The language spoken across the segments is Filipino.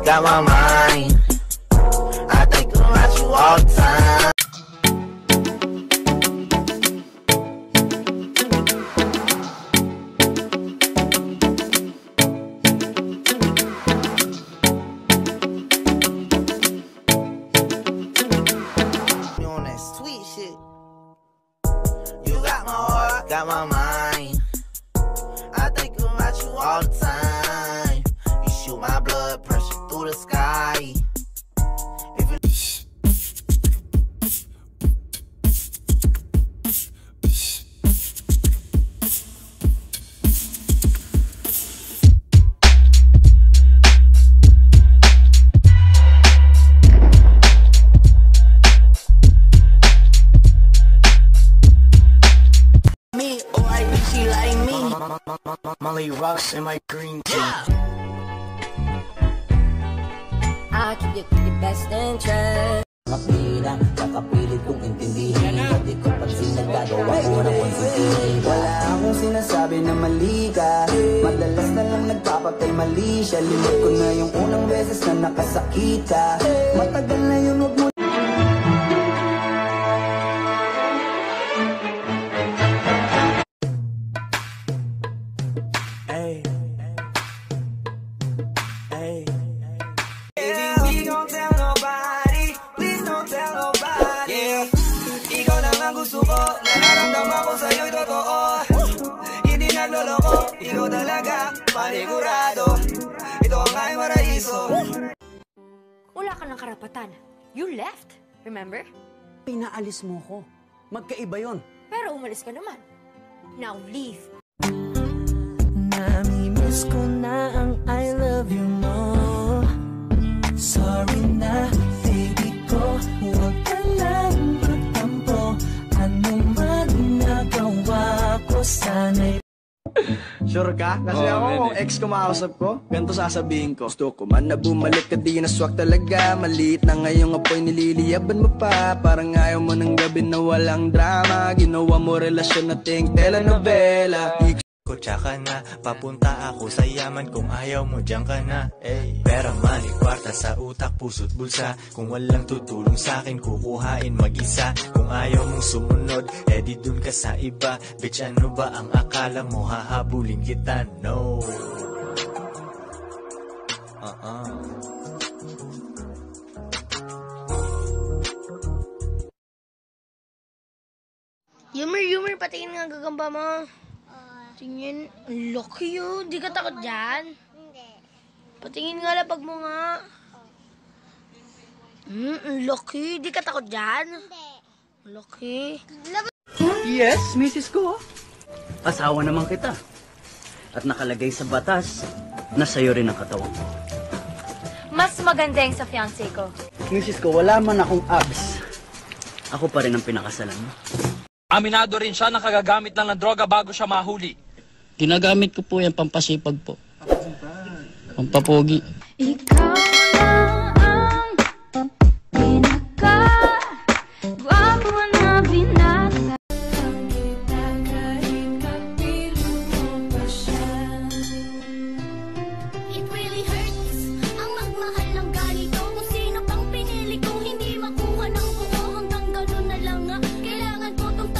Got my mind. I think about you all the time. You on that sweet shit. You got my heart, got my mind. I think about you all the time. You shoot my blood pressure through the sky. If it me, or I think she like me. Molly rocks in my green tea. I keep your best interest. Kapila, kakapilit kong intindihin. Pati ko pansin nagagawa ko na konsintihin. Wala akong sinasabi na mali ka. Madalas na lang nagpapatay mali siya. Limot ko na yung unang beses na nakasakit ka. Matagal na yun, huwag mo. Hey, hey. Gusto ko, nararamdaman ko sa'yo'y totoo. Hindi nagloloko, ikaw talaga, panigurado. Ito ang aking paraiso. Wala ka ng karapatan. You left, remember? Pinaalis mo ko. Magkaiba yon. Pero umalis ka naman. Now leave. Nami-miss ko na ang I love you mo. Sorry na, baby ko, huwag ka lang magtampo. Ano man nagawa ko, sana'y Sure ka? Kasi ako, kung ex ko makausap ko, ganito sasabihin ko. Gusto ko man na bumalik ka, di na swak talaga. Maliit na ngayong apoy, nililiyaban mo pa. Parang ayaw mo ng gabi na walang drama. Ginawa mo relasyon na ting telenovela. Kutsa ka na, papunta ako sa yaman. Kung ayaw mo, diyan ka na. Pera, money, kwarta sa utak, puso't bulsa. Kung walang tutulong sa'kin, kukuhain mag-isa. Kung ayaw mong sumunod, di dun ka sa iba. Bitch, ano ba ang akala mo? Hahabulin kita, no. Yumer, patingin nga gagamba mo. Tingin, ang laki yun. Di ka takot dyan? Hindi. Patingin nga lapag mo nga. Ang laki. Di ka takot dyan? Hindi. Ang laki. Yes, misis ko. Asawa naman kita. At nakalagay sa batas na sa'yo rin ang katawan ko. Mas maganda yung sa fiancé ko. Misis ko, wala man akong abs. Ako pa rin ang pinakasalan mo. Aminado rin siya na kagagamit lang ng droga bago siya mahuli. Ginagamit ko po yan pampasipag po. Pampapogi. Ikaw na ang pinaka-gwapo na binata. It really hurts ang magmahal ng ganito. Kung sino pang pinili kong hindi makuha ng buo. Hanggang ganun na lang nga. Kailangan ko tong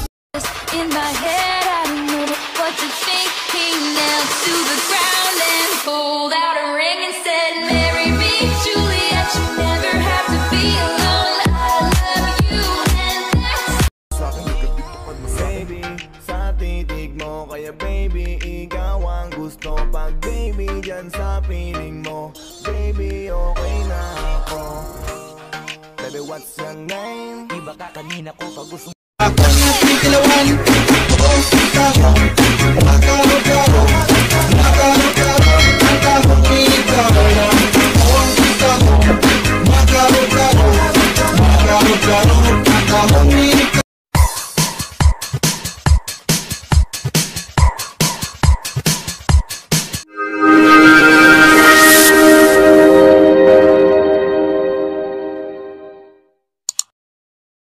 In my head, I don't know what to think. He knelt to the ground and pulled out a ring and said, marry me, Juliet, you never have to be alone. I love you and that's... Baby, sa titig mo, kaya baby, ikaw ang gusto. Pag baby, dyan sa piling mo, baby, okay na ako. Baby, what's your name? Iba ka kanina ko pag gusto. Ako na pikilawan, oh, ikaw,